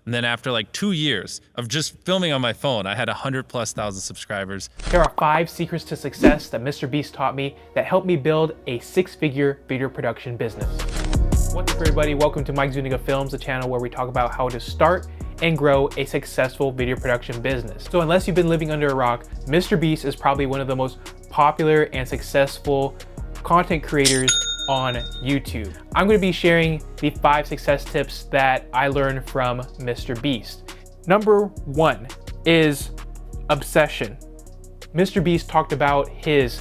And then after like 2 years of just filming on my phone, I had 100,000+ subscribers. There are 5 secrets to success that MrBeast taught me that helped me build a 6-figure video production business. What's up everybody, welcome to Zuniga Films, the channel where we talk about how to start and grow a successful video production business. So unless you've been living under a rock, MrBeast is probably one of the most popular and successful content creators on YouTube. I'm going to be sharing the 5 success tips that I learned from MrBeast. Number 1 is obsession. MrBeast talked about his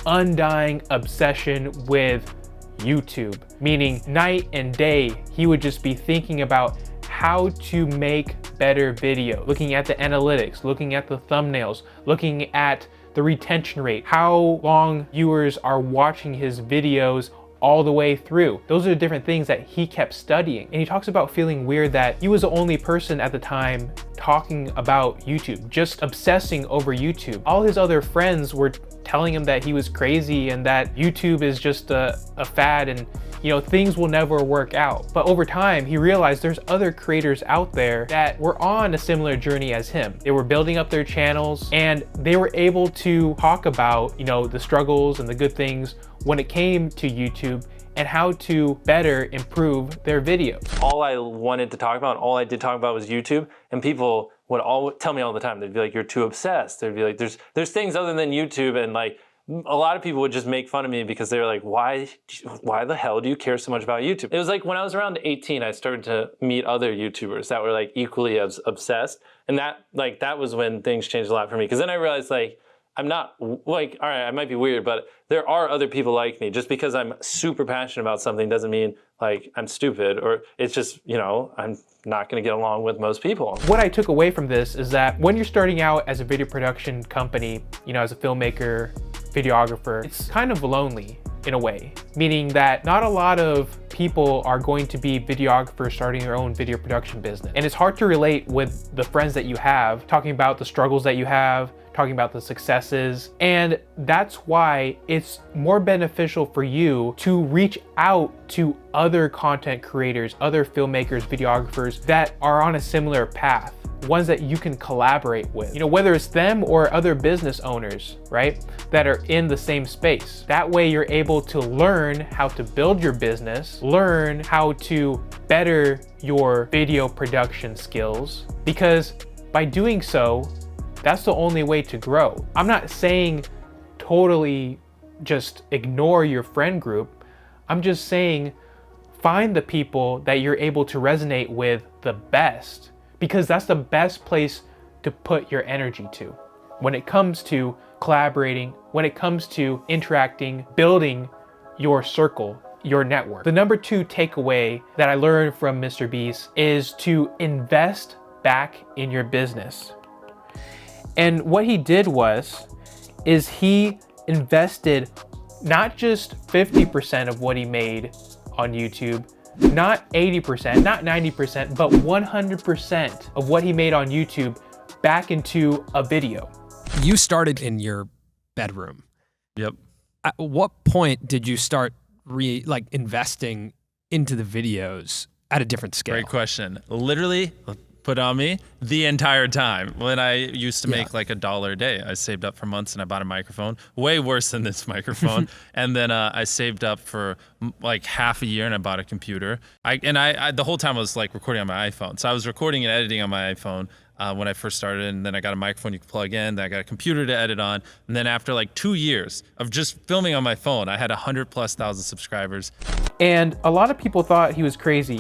undying obsession with YouTube, meaning night and day he would just be thinking about how to make better video, looking at the analytics, looking at the thumbnails, looking at the retention rate, how long viewers are watching his videos all the way through. Those are the different things that he kept studying. And he talks about feeling weird that he was the only person at the time talking about YouTube, just obsessing over YouTube. All his other friends were telling him that he was crazy and that YouTube is just a fad and things will never work out. But over time, he realized there's other creators out there that were on a similar journey as him. They were building up their channels and they were able to talk about, the struggles and the good things when it came to YouTube and how to better improve their videos. All I wanted to talk about, all I did talk about was YouTube, and people would all tell me all the time, they'd be like, you're too obsessed. They'd be like, there's things other than YouTube, and like, a lot of people would just make fun of me because they were like, why the hell do you care so much about YouTube? It was like when I was around 18, I started to meet other YouTubers that were like equally as obsessed. And that was when things changed a lot for me. Because then I realized like, I'm not like, all right, I might be weird, but there are other people like me. Just because I'm super passionate about something doesn't mean like I'm stupid, or it's just, I'm not gonna get along with most people. What I took away from this is that when you're starting out as a video production company, as a filmmaker, videographer, it's kind of lonely in a way, meaning that not a lot of people are going to be videographers starting their own video production business. And it's hard to relate with the friends that you have, talking about the struggles that you have, talking about the successes. And that's why it's more beneficial for you to reach out to other content creators, other filmmakers, videographers that are on a similar path, ones that you can collaborate with, whether it's them or other business owners, right, that are in the same space. That way you're able to learn how to build your business, learn how to better your video production skills, because by doing so, that's the only way to grow. I'm not saying totally just ignore your friend group. I'm just saying find the people that you're able to resonate with the best, because that's the best place to put your energy to when it comes to collaborating, when it comes to interacting, building your circle, your network. The number 2 takeaway that I learned from MrBeast is to invest back in your business. And what he did is he invested not just 50% of what he made on YouTube, not 80%, not 90%, but 100% of what he made on YouTube back into a video. You started in your bedroom. Yep. At what point did you start investing into the videos at a different scale? Great question. Literally, put on me the entire time. When I used to make like $1 a day, I saved up for months and I bought a microphone, way worse than this microphone. And then I saved up for like half a year and I bought a computer. I the whole time I was like recording on my iPhone. So I was recording and editing on my iPhone when I first started, and then I got a microphone you could plug in, then I got a computer to edit on. And then after like 2 years of just filming on my phone, I had 100,000+ subscribers. And a lot of people thought he was crazy.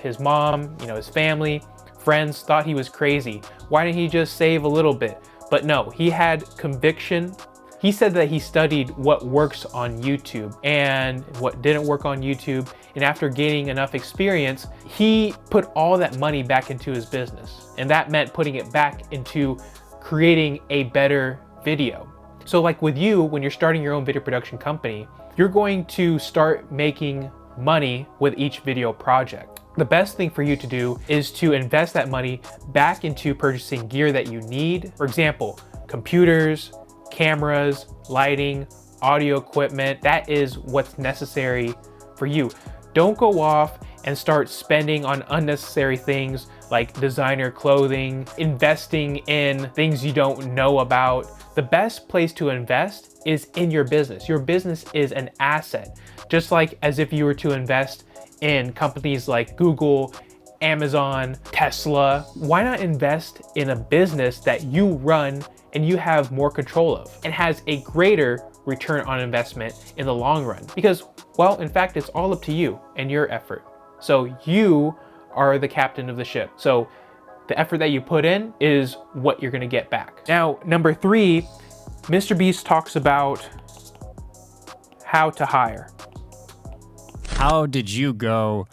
His mom, his family, friends thought he was crazy. Why didn't he just save a little bit? But no, he had conviction. He said that he studied what works on YouTube and what didn't work on YouTube. And after gaining enough experience, he put all that money back into his business. And that meant putting it back into creating a better video. So like with you, when you're starting your own video production company, you're going to start making money with each video project. The best thing for you to do is to invest that money back into purchasing gear that you need. For example, computers, cameras, lighting, audio equipment. That is what's necessary for you. Don't go off and start spending on unnecessary things like designer clothing, investing in things you don't know about. The best place to invest is in your business. Your business is an asset, just like as if you were to invest in companies like Google, Amazon, Tesla. Why not invest in a business that you run and you have more control of and has a greater return on investment in the long run? Because, well, in fact, it's all up to you and your effort. So you are the captain of the ship. So the effort that you put in is what you're gonna get back. Now, number 3, MrBeast talks about how to hire. How did you go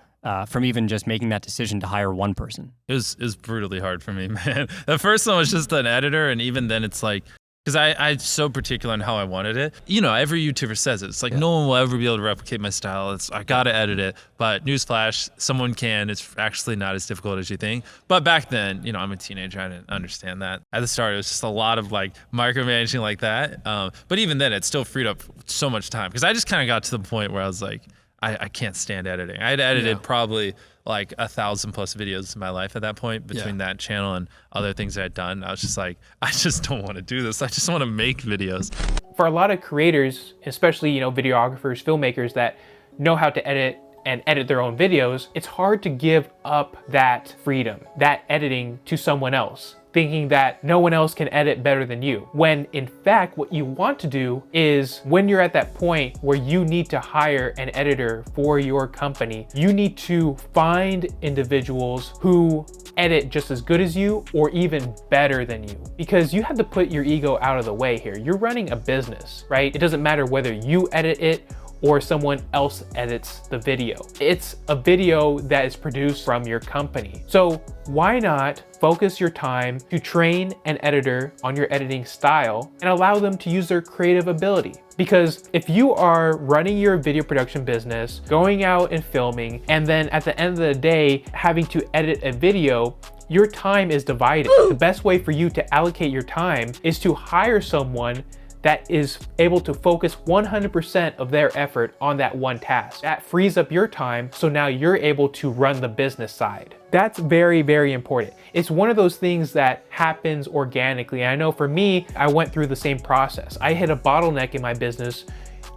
from even just making that decision to hire one person? It was brutally hard for me, man. The first one was just an editor, and even then it's like, because I'm so particular on how I wanted it. You know, every YouTuber says it. It's like, no one will ever be able to replicate my style. I gotta edit it. But newsflash, someone can. It's actually not as difficult as you think. But back then, you know, I'm a teenager. I didn't understand that. At the start, it was just a lot of like micromanaging like that. But even then, it still freed up so much time. Because I just kind of got to the point where I was like, I can't stand editing. I'd edited probably like 1,000+ videos in my life at that point between that channel and other things I'd done. I was just like, I just don't want to do this. I just want to make videos. For a lot of creators, especially, you know, videographers, filmmakers that know how to edit and edit their own videos, it's hard to give up that freedom, that editing to someone else, thinking that no one else can edit better than you. When in fact, what you want to do is when you're at that point where you need to hire an editor for your company, you need to find individuals who edit just as good as you or even better than you, because you have to put your ego out of the way here. You're running a business, right? It doesn't matter whether you edit it or someone else edits the video. It's a video that is produced from your company. So why not focus your time to train an editor on your editing style and allow them to use their creative ability? Because if you are running your video production business, going out and filming, and then at the end of the day, having to edit a video, your time is divided. The best way for you to allocate your time is to hire someone that is able to focus 100% of their effort on that one task. That frees up your time, so now you're able to run the business side. That's very, very important. It's one of those things that happens organically. And I know for me, I went through the same process. I hit a bottleneck in my business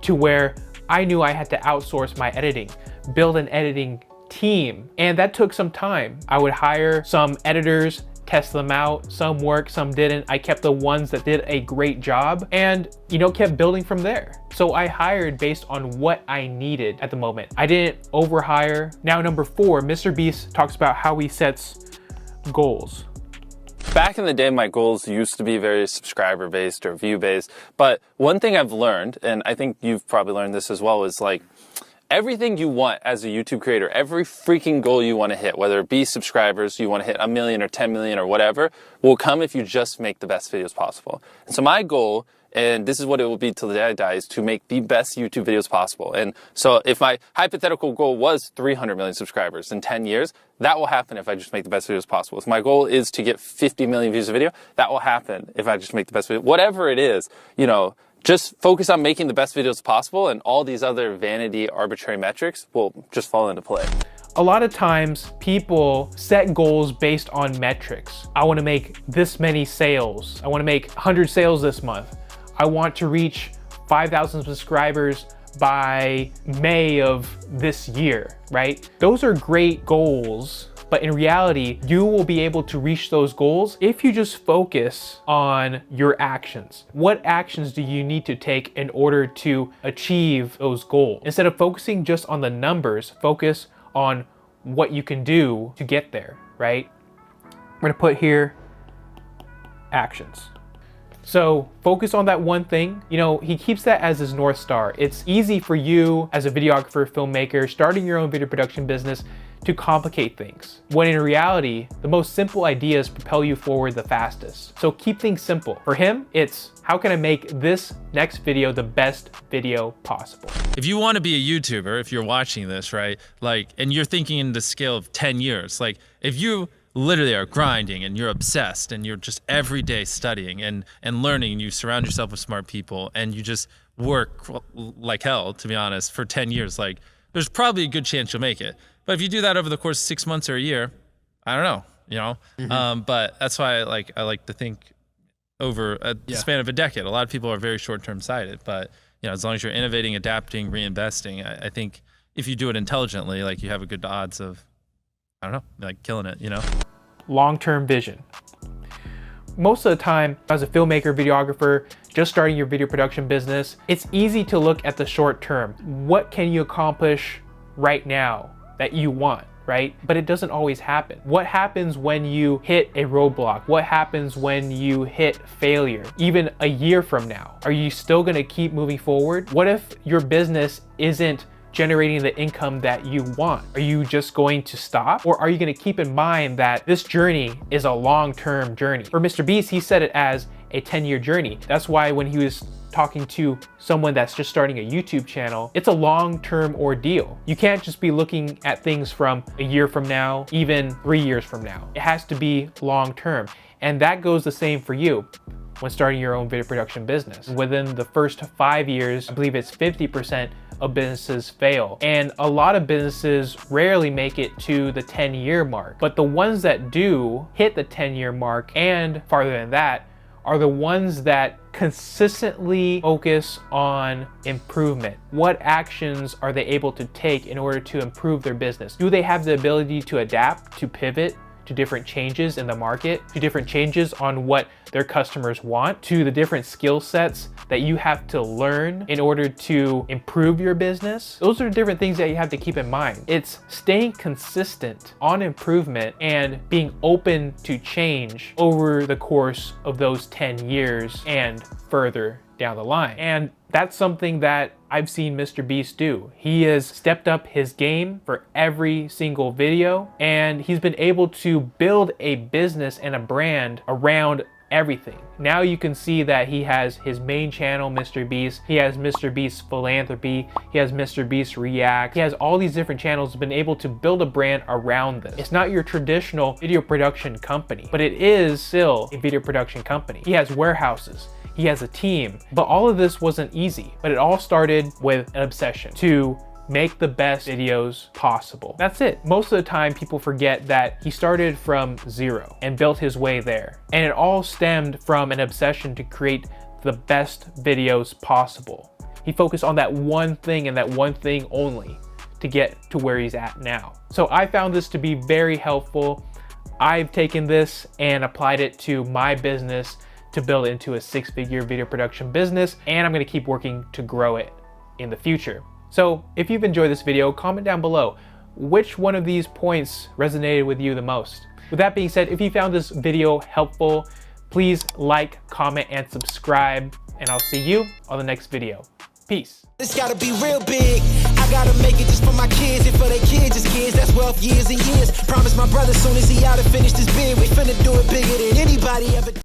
to where I knew I had to outsource my editing, build an editing team, and that took some time. I would hire some editors, test them out. Some worked, some didn't. I kept the ones that did a great job and, you know, kept building from there. So I hired based on what I needed at the moment. I didn't overhire. Now, number 4, MrBeast talks about how he sets goals. Back in the day, my goals used to be very subscriber-based or view-based. But one thing I've learned, and I think you've probably learned this as well, is like, everything you want as a YouTube creator, every freaking goal you want to hit, whether it be subscribers, you want to hit 1 million or 10 million or whatever, will come if you just make the best videos possible. And so my goal, and this is what it will be till the day I die, is to make the best YouTube videos possible. And so if my hypothetical goal was 300 million subscribers in 10 years, that will happen if I just make the best videos possible. If my goal is to get 50 million views a video, that will happen if I just make the best video. Whatever it is, you know, just focus on making the best videos possible, and all these other vanity, arbitrary metrics will just fall into play. A lot of times people set goals based on metrics. I want to make this many sales. I want to make 100 sales this month. I want to reach 5,000 subscribers by May of this year, right? Those are great goals, but in reality, you will be able to reach those goals if you just focus on your actions. What actions do you need to take in order to achieve those goals? Instead of focusing just on the numbers, focus on what you can do to get there, right? I'm gonna put here actions. So focus on that one thing. You know, he keeps that as his North Star. It's easy for you as a videographer, filmmaker, starting your own video production business to complicate things, when in reality, the most simple ideas propel you forward the fastest. So keep things simple. For him, it's how can I make this next video the best video possible? If you want to be a YouTuber, if you're watching this, right, like, and you're thinking in the scale of 10 years, like if you literally are grinding and you're obsessed and you're just every day studying and learning, and you surround yourself with smart people and you just work like hell, to be honest, for 10 years, like there's probably a good chance you'll make it. But if you do that over the course of 6 months or a year, I don't know. you know? But that's why I like to think over the span of a decade. A lot of people are very short-term sighted, but you know, as long as you're innovating, adapting, reinvesting, I think if you do it intelligently, like you have a good odds of, I don't know, like killing it, you know? Long-term vision. Most of the time, as a filmmaker, videographer, just starting your video production business, it's easy to look at the short term. What can you accomplish right now that you want, right? But it doesn't always happen. What happens when you hit a roadblock? What happens when you hit failure? Even a year from now, are you still gonna keep moving forward? What if your business isn't generating the income that you want? Are you just going to stop? Or are you going to keep in mind that this journey is a long-term journey? For MrBeast, he said it as a 10-year journey. That's why when he was talking to someone that's just starting a YouTube channel, it's a long-term ordeal. You can't just be looking at things from a year from now, even 3 years from now. It has to be long-term. And that goes the same for you when starting your own video production business. Within the first 5 years, I believe it's 50% of businesses fail. And a lot of businesses rarely make it to the 10-year mark. But the ones that do hit the 10-year mark and farther than that are the ones that consistently focus on improvement. What actions are they able to take in order to improve their business? Do they have the ability to adapt, to pivot to different changes in the market, to different changes on what their customers want, to the different skill sets that you have to learn in order to improve your business? Those are different things that you have to keep in mind. It's staying consistent on improvement and being open to change over the course of those 10 years and further down the line. And that's something that I've seen MrBeast do. He has stepped up his game for every single video, and he's been able to build a business and a brand around everything. Now you can see that he has his main channel, MrBeast. He has MrBeast Philanthropy. He has MrBeast React. He has all these different channels, been able to build a brand around this. It's not your traditional video production company, but it is still a video production company. He has warehouses. He has a team, but all of this wasn't easy. But it all started with an obsession to make the best videos possible. That's it. Most of the time people forget that he started from zero and built his way there. And it all stemmed from an obsession to create the best videos possible. He focused on that one thing and that one thing only to get to where he's at now. So I found this to be very helpful. I've taken this and applied it to my business to build it into a 6-figure video production business, and I'm gonna keep working to grow it in the future. So if you've enjoyed this video, comment down below which one of these points resonated with you the most. With that being said, if you found this video helpful, please like, comment, and subscribe, and I'll see you on the next video. Peace. It's gotta be real big. I gotta make it just for my kids and for their kids' kids. That's wealth years and years. Promise my brother soon as he out and finish this bid, we finna do it bigger than anybody ever.